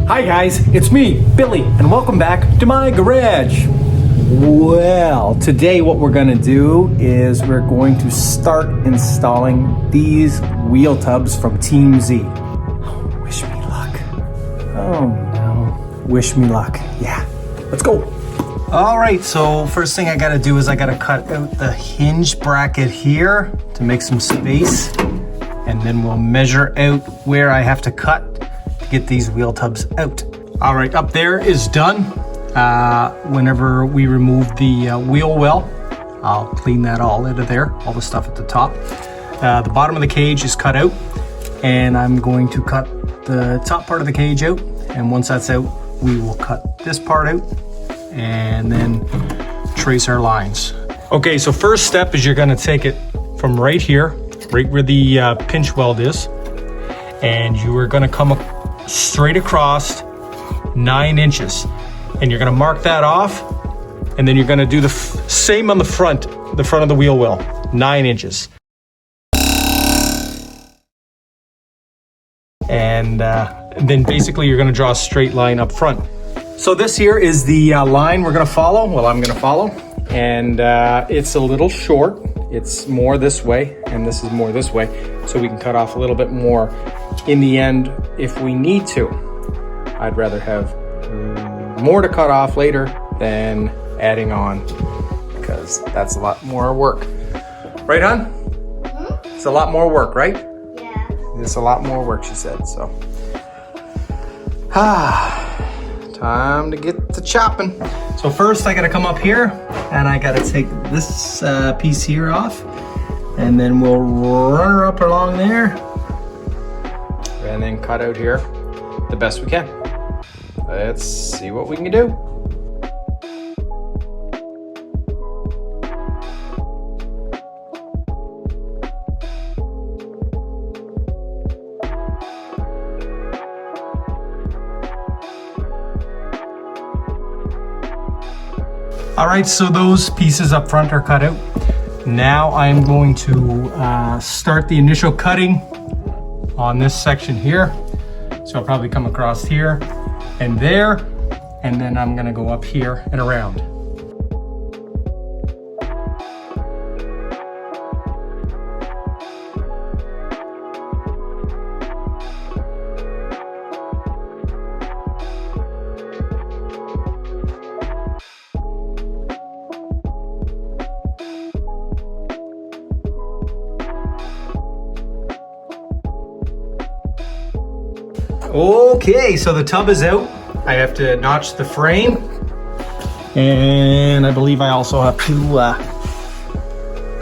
Hi guys, it's me, Billy, and welcome back to my garage. Well, today what we're gonna do is we're going to start installing these wheel tubs from Team Z. Wish me luck. Oh no, wish me luck. Yeah, let's go. All right, so first thing I gotta do is I gotta cut out the hinge bracket here to make some space, and then we'll measure out where I have to cut to get these wheel tubs out. All right, up there is done. Whenever we remove the wheel well, I'll clean that all out of there, all the stuff at the top. The bottom of the cage is cut out, and I'm going to cut the top part of the cage out, and once that's out, we will cut this part out and then trace our lines. Okay, so first step is you're gonna take it from right here, right where the pinch weld is, and you are gonna come straight across 9 inches. And you're gonna mark that off, and then you're gonna do the same on the front of the wheel well, 9 inches. And then basically you're gonna draw a straight line up front. So this here is the line we're gonna follow, well I'm gonna follow, and it's a little short. It's more this way, and this is more this way, so we can cut off a little bit more in the end if we need to. I'd rather have more to cut off later than adding on, because that's a lot more work. Right, hon? Mm-hmm. It's a lot more work, right? Yeah. It's a lot more work, she said, so. Time to get to chopping. So first I gotta come up here and I gotta take this piece here off, and then we'll run her up along there and then cut out here the best we can. Let's see what we can do. All right, so those pieces up front are cut out. Now I'm going to start the initial cutting on this section here. So I'll probably come across here and there, and then I'm gonna go up here and around. Okay, so the tub is out. I have to notch the frame, and I believe I also have to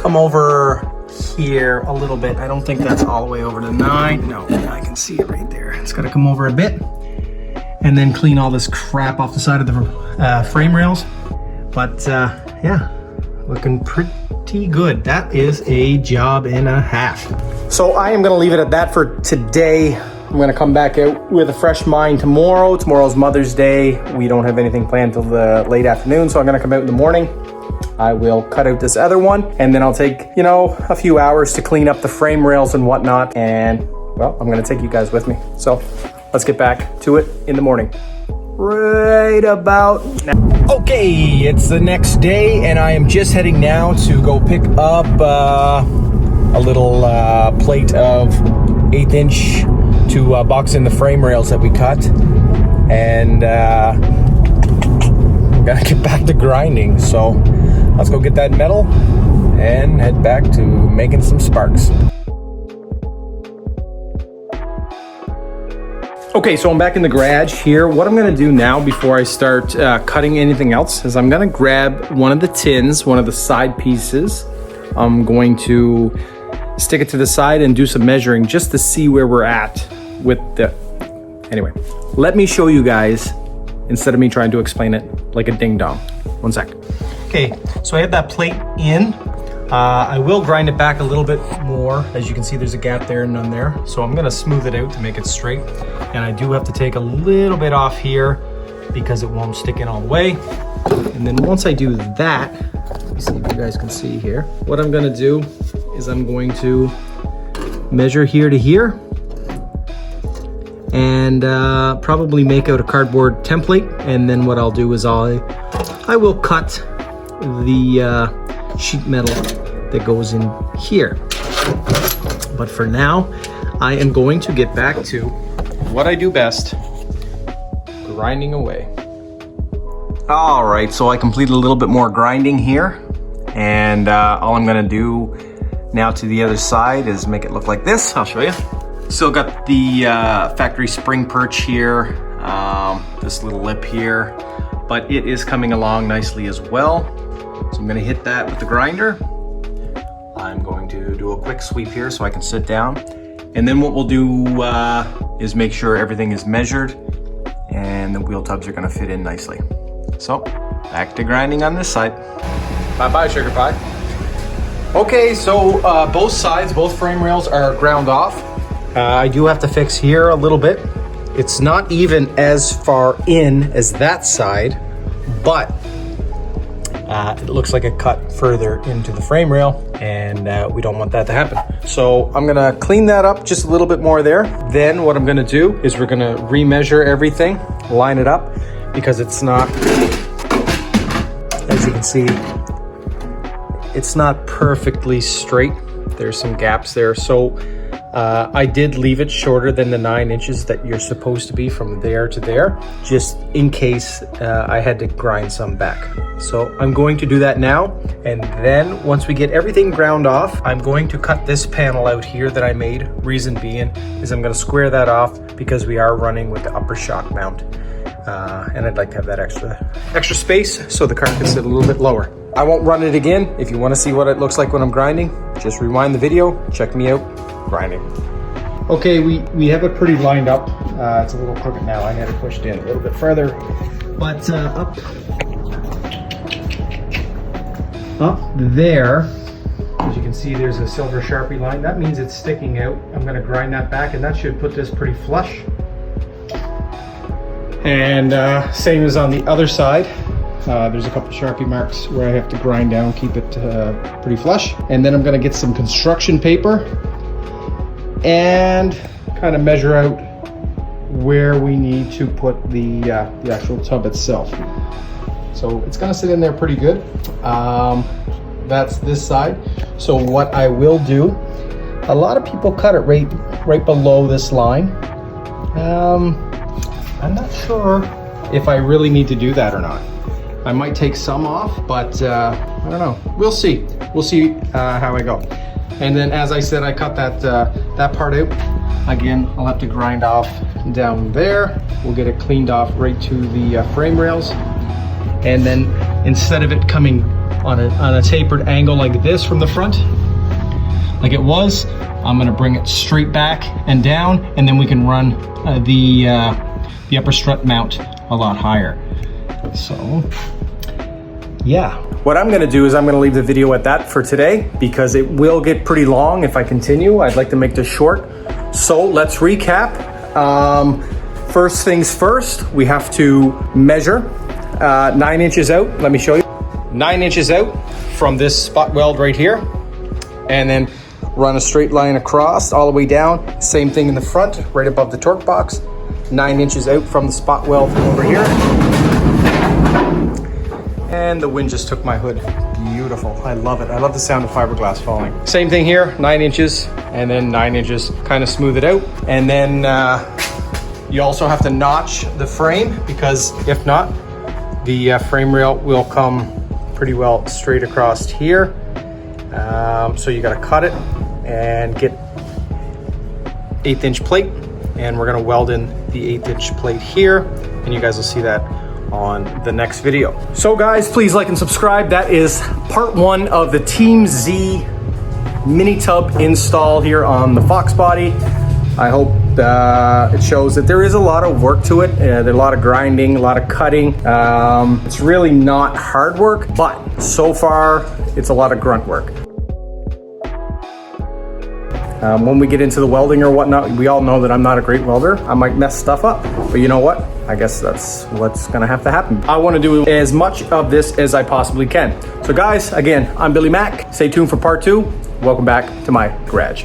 come over here a little bit. I don't think that's all the way over to 9. No, I can see it right there. It's got to come over a bit, and then clean all this crap off the side of the frame rails. But yeah, looking pretty good. That is a job and a half. So I am going to leave it at that for today. I'm gonna come back out with a fresh mind tomorrow. Tomorrow's Mother's Day. We don't have anything planned till the late afternoon, so I'm gonna come out in the morning. I will cut out this other one, and then I'll take, you know, a few hours to clean up the frame rails and whatnot, and, well, I'm gonna take you guys with me. So, let's get back to it in the morning. Right about now. Okay, it's the next day, and I am just heading now to go pick up a little plate of 1/8 inch to box in the frame rails that we cut, and gotta get back to grinding. So let's go get that metal and head back to making some sparks. Okay, so I'm back in the garage here. What I'm gonna do now before I start cutting anything else is I'm gonna grab one of the tins, one of the side pieces. I'm going to stick it to the side and do some measuring just to see where we're at with the, anyway, let me show you guys instead of me trying to explain it like a ding dong. One sec. Okay, so I have that plate in. I will grind it back a little bit more. As you can see, there's a gap there and none there. So I'm gonna smooth it out to make it straight. And I do have to take a little bit off here because it won't stick in all the way. And then once I do that, let me see if you guys can see here. What I'm gonna do is I'm going to measure here to here, and probably make out a cardboard template. And then what I'll do is I will cut the sheet metal that goes in here. But for now, I am going to get back to what I do best, grinding away. All right, so I completed a little bit more grinding here, and all I'm gonna do now to the other side is make it look like this. I'll show you. Still got the factory spring perch here, this little lip here, but it is coming along nicely as well. So I'm gonna hit that with the grinder. I'm going to do a quick sweep here so I can sit down. And then what we'll do is make sure everything is measured and the wheel tubs are gonna fit in nicely. So back to grinding on this side. Bye-bye, sugar pie. Okay, so both sides, both frame rails are ground off. I do have to fix here a little bit. It's not even as far in as that side, but it looks like a cut further into the frame rail, and we don't want that to happen. So I'm gonna clean that up just a little bit more there. Then what I'm gonna do is we're gonna remeasure everything, line it up, because it's not, as you can see, it's not perfectly straight. There's some gaps there. So I did leave it shorter than the 9 inches that you're supposed to be from there to there, just in case I had to grind some back. So I'm going to do that now. And then once we get everything ground off, I'm going to cut this panel out here that I made. Reason being is I'm gonna square that off because we are running with the upper shock mount. And I'd like to have that extra space so the car can sit a little bit lower. I won't run it again. If you want to see what it looks like when I'm grinding, just rewind the video, check me out grinding. Okay, we have it pretty lined up. It's a little crooked now. I had it pushed in a little bit further, but up there, as you can see, there's a silver Sharpie line. That means it's sticking out. I'm going to grind that back, and that should put this pretty flush. And same as on the other side. There's a couple Sharpie marks where I have to grind down, keep it pretty flush. And then I'm gonna get some construction paper and kind of measure out where we need to put the actual tub itself. So it's gonna sit in there pretty good. That's this side. So what I will do, a lot of people cut it right below this line. I'm not sure if I really need to do that or not. I might take some off, but I don't know. We'll see. We'll see how I go. And then, as I said, I cut that part out. Again, I'll have to grind off down there. We'll get it cleaned off right to the frame rails. And then, instead of it coming on a tapered angle like this from the front, like it was, I'm gonna bring it straight back and down, and then we can run the upper strut mount a lot higher. So, yeah. What I'm gonna do is I'm gonna leave the video at that for today because it will get pretty long if I continue. I'd like to make this short. So let's recap. First things first, we have to measure 9 inches out. Let me show you. 9 inches out from this spot weld right here, and then run a straight line across all the way down. Same thing in the front, right above the torque box. 9 inches out from the spot weld over here. And the wind just took my hood. Beautiful, I love it. I love the sound of fiberglass falling. Same thing here, 9 inches, and then 9 inches, kind of smooth it out. And then you also have to notch the frame, because if not, the frame rail will come pretty well straight across here. So you gotta cut it and get 1/8 inch plate, and we're gonna weld in the 1/8 inch plate here, and you guys will see that on the next video. So guys, please like and subscribe. That is part 1 of the Team Z mini tub install here on the Fox body. I hope it shows that there is a lot of work to it. There's a lot of grinding, a lot of cutting. It's really not hard work, but so far it's a lot of grunt work. When we get into the welding or whatnot, we all know that I'm not a great welder. I might mess stuff up, but you know what? I guess that's what's gonna have to happen. I wanna do as much of this as I possibly can. So guys, again, I'm Billy Mack. Stay tuned for part 2. Welcome back to my garage.